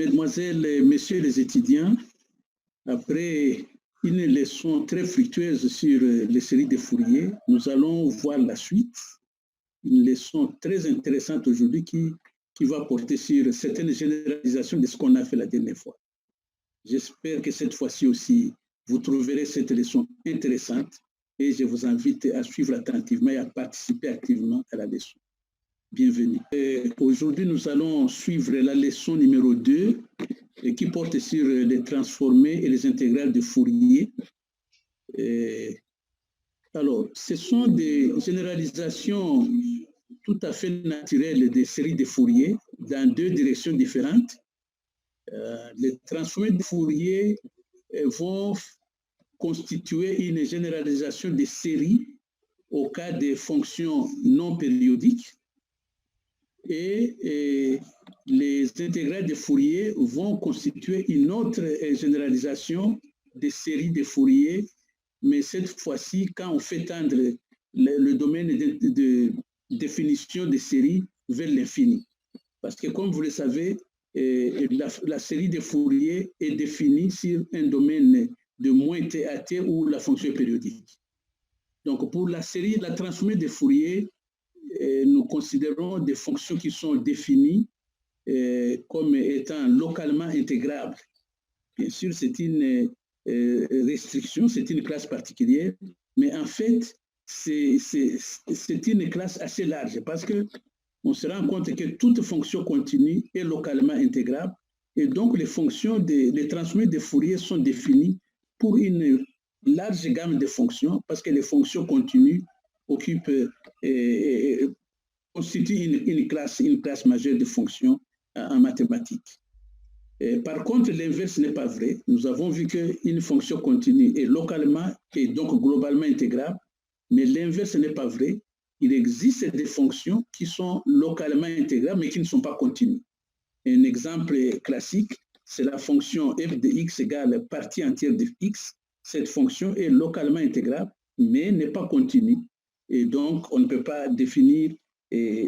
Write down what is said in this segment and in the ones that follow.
Mesdemoiselles et messieurs les étudiants, après une leçon très fructueuse sur les séries de Fourier, nous allons voir la suite. Une leçon très intéressante aujourd'hui qui va porter sur certaines généralisations de ce qu'on a fait la dernière fois. J'espère que cette fois-ci aussi, vous trouverez cette leçon intéressante et je vous invite à suivre attentivement et à participer activement à la leçon. Bienvenue. Aujourd'hui, nous allons suivre la leçon numéro 2 qui porte sur les transformés et les intégrales de Fourier. Alors, ce sont des généralisations tout à fait naturelles des séries de Fourier dans deux directions différentes. Les transformés de Fourier vont constituer une généralisation des séries au cas des fonctions non périodiques et les intégrales de Fourier vont constituer une autre généralisation des séries de Fourier, mais cette fois-ci, quand on fait tendre le domaine de définition des séries vers l'infini. Parce que comme vous le savez, la série de Fourier est définie sur un domaine de moins t à t où la fonction est périodique. Donc pour la série, la transformée de Fourier, nous considérons des fonctions qui sont définies comme étant localement intégrables. Bien sûr, c'est une restriction, c'est une classe particulière, mais en fait, c'est une classe assez large parce qu'on se rend compte que toute fonction continue est localement intégrable et donc les fonctions les transformés de Fourier sont définies pour une large gamme de fonctions parce que les fonctions continues constituent une classe majeure de fonctions en mathématiques. Par contre, l'inverse n'est pas vrai. Nous avons vu qu'une fonction continue est localement et donc globalement intégrable, mais l'inverse n'est pas vrai. Il existe des fonctions qui sont localement intégrables, mais qui ne sont pas continues. Un exemple classique, c'est la fonction f de x égale partie entière de x. Cette fonction est localement intégrable, mais n'est pas continue. Et donc, on ne peut pas définir les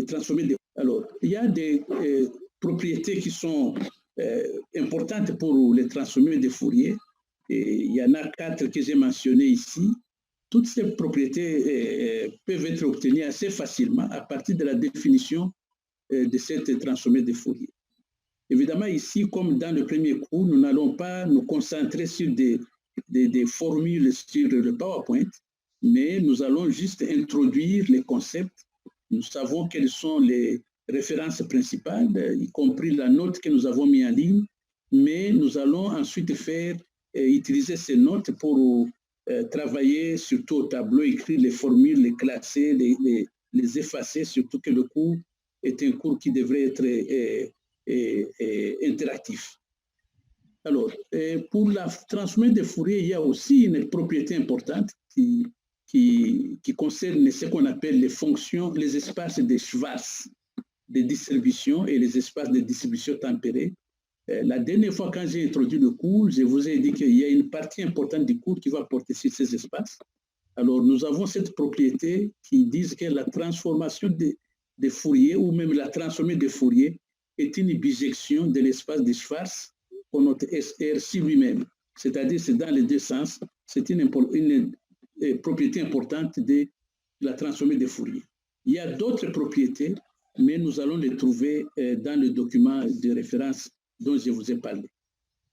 transformés. Alors, il y a des propriétés qui sont importantes pour les transformés de Fourier. Et il y en a 4 que j'ai mentionnées ici. Toutes ces propriétés peuvent être obtenues assez facilement à partir de la définition de cette transformée de Fourier. Évidemment, ici, comme dans le premier cours, nous n'allons pas nous concentrer sur des formules sur le PowerPoint, mais nous allons juste introduire les concepts. Nous savons quelles sont les références principales, y compris la note que nous avons mise en ligne, mais nous allons ensuite utiliser ces notes pour travailler surtout au tableau, écrire les formules, les classer, les effacer, surtout que le cours est un cours qui devrait être interactif. Alors, pour la transformée de Fourier, il y a aussi une propriété importante qui concerne ce qu'on appelle les fonctions, les espaces de Schwarz de distribution et les espaces de distribution tempérée. La dernière fois, quand j'ai introduit le cours, je vous ai dit qu'il y a une partie importante du cours qui va porter sur ces espaces. Alors, nous avons cette propriété qui dit que la transformation de Fourier ou même la transformée de Fourier est une bijection de l'espace de Schwarz qu'on note SR sur lui-même. C'est-à-dire, c'est dans les deux sens. C'est une propriété importante de la transformée de Fourier. Il y a d'autres propriétés, mais nous allons les trouver dans le document de référence dont je vous ai parlé.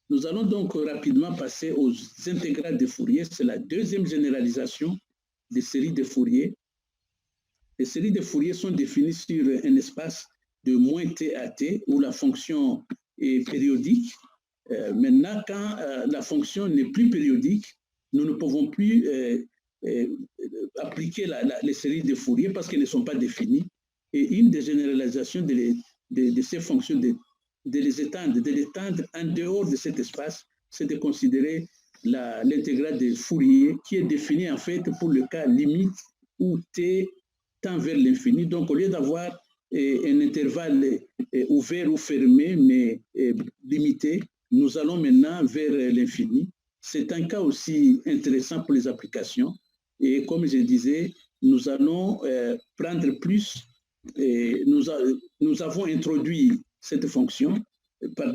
Nous allons donc rapidement passer aux intégrales de Fourier. C'est la deuxième généralisation des séries de Fourier. Les séries de Fourier sont définies sur un espace de moins t à t où la fonction est périodique. Maintenant, quand la fonction n'est plus périodique, nous ne pouvons plus appliquer les séries de Fourier parce qu'elles ne sont pas définies. Et une des généralisations de ces fonctions, de les étendre en dehors de cet espace, c'est de considérer l'intégrale de Fourier qui est définie en fait pour le cas limite où t tend vers l'infini. Donc, au lieu d'avoir un intervalle ouvert ou fermé, mais limité, nous allons maintenant vers l'infini. C'est un cas aussi intéressant pour les applications. Et comme je disais, nous allons prendre plus nous avons introduit cette fonction,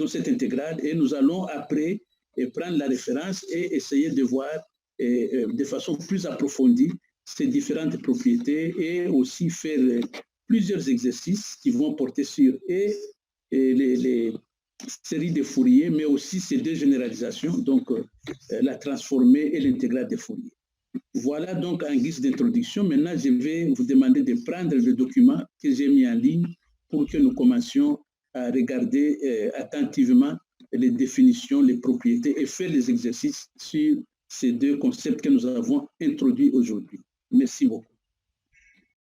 cette intégrale, et nous allons après prendre la référence et essayer de voir de façon plus approfondie ces différentes propriétés et aussi faire plusieurs exercices qui vont porter sur les séries de Fourier, mais aussi ces deux généralisations, donc la transformée et l'intégrale de Fourier. Voilà donc en guise d'introduction. Maintenant, je vais vous demander de prendre le document que j'ai mis en ligne pour que nous commencions à regarder attentivement les définitions, les propriétés et faire les exercices sur ces deux concepts que nous avons introduits aujourd'hui. Merci beaucoup.